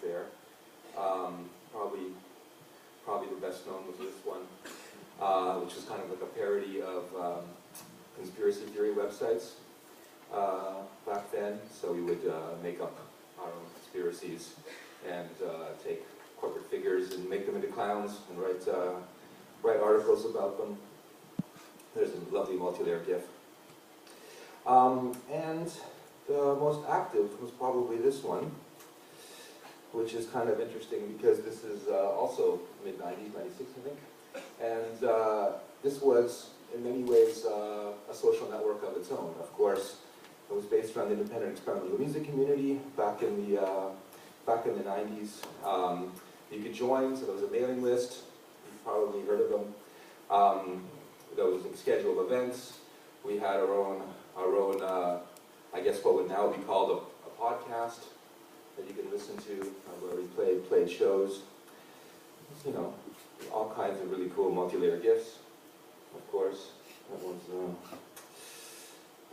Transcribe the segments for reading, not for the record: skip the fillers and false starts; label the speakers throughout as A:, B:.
A: there. Probably the best known was this one, which was kind of like a parody of conspiracy theory websites back then. So we would make up our own conspiracies and take corporate figures and make them into clowns and write articles about them. There's a lovely multi-layer GIF. And the most active was probably this one, which is kind of interesting because this is also mid-90s, 96 I think. And this was in many ways a social network of its own. Of course, it was based around the independent experimental music community back in the 90s. You could join, so there was a mailing list. You've probably heard of them. There was a schedule of events. We had our own I guess what would now be called a podcast that you can listen to, where we played shows. You know, all kinds of really cool multi-layer GIFs, of course,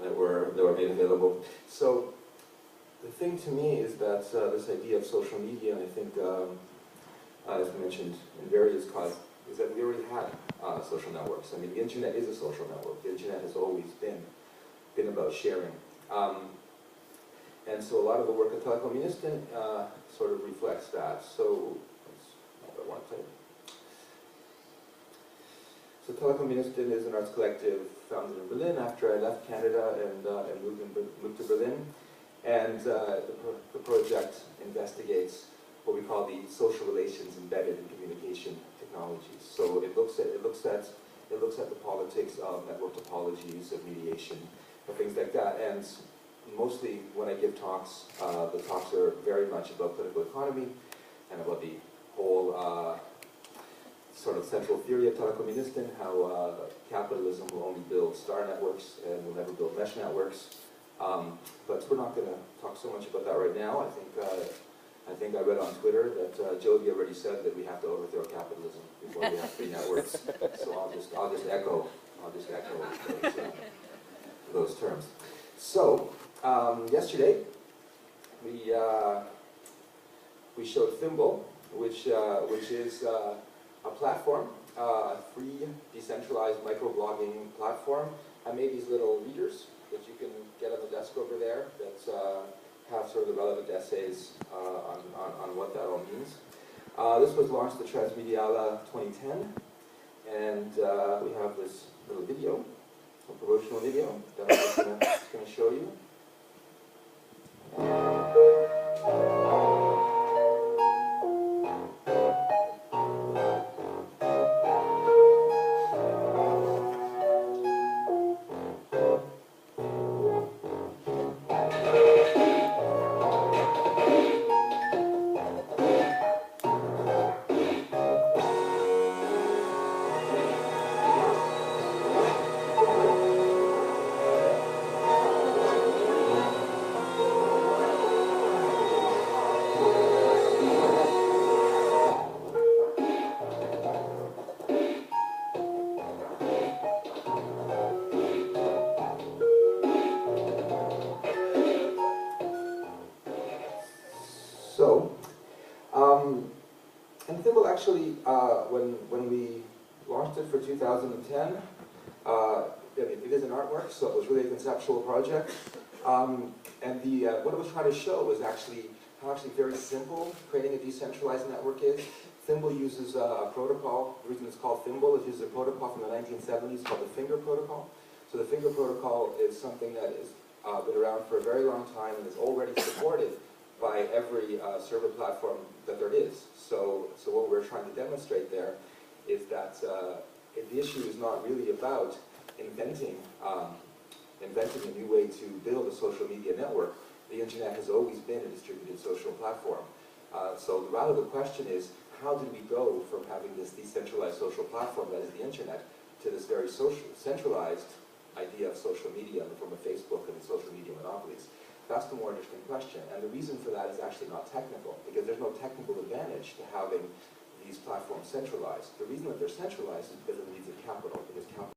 A: that were made available. So the thing to me is that this idea of social media, and I think, as mentioned in various causes, is that we already had social networks. I mean, the internet is a social network. The internet has always been about sharing. And so a lot of the work at Telekommunistin sort of reflects that. So that's what I want to say. So Telekommunistin is an arts collective founded in Berlin after I left Canada and moved to Berlin. And the project investigates what we call the social relations embedded in communication technologies. So it looks at the politics of network topologies, of mediation, and things like that. And mostly when I give talks, the talks are very much about political economy and about the whole sort of central theory of Telekommunistin, how capitalism will only build star networks and will never build mesh networks. But we're not going to talk so much about that right now. I think I read on Twitter that Jody already said that we have to overthrow capitalism before we have free networks. So I'll just echo those terms. So yesterday we showed Thimble, which is a platform, a free decentralized microblogging platform. I made these little readers that you can get on the desk over there that have sort of the relevant essays on what that all means. This was launched at Transmediala 2010, and we have this little video, a promotional video that I'm just going to show you. And Thimble actually, when we launched it for 2010, it is an artwork, so it was really a conceptual project. And what it was trying to show was how very simple creating a decentralized network is. Thimble uses a protocol. The reason it's called Thimble is it uses a protocol from the 1970s called the Finger Protocol. So the Finger Protocol is something that has been around for a very long time and is already supported by every server platform that there is. So what we're trying to demonstrate there is that the issue is not really about inventing a new way to build a social media network. The internet has always been a distributed social platform. So rather the question is, how did we go from having this decentralized social platform that is the internet to this very centralized idea of social media in the form of Facebook and the social media monopolies? That's the more interesting question. And the reason for that is actually not technical, because there's no technical advantage to having these platforms centralized. The reason that they're centralized is because of the needs of capital, because capital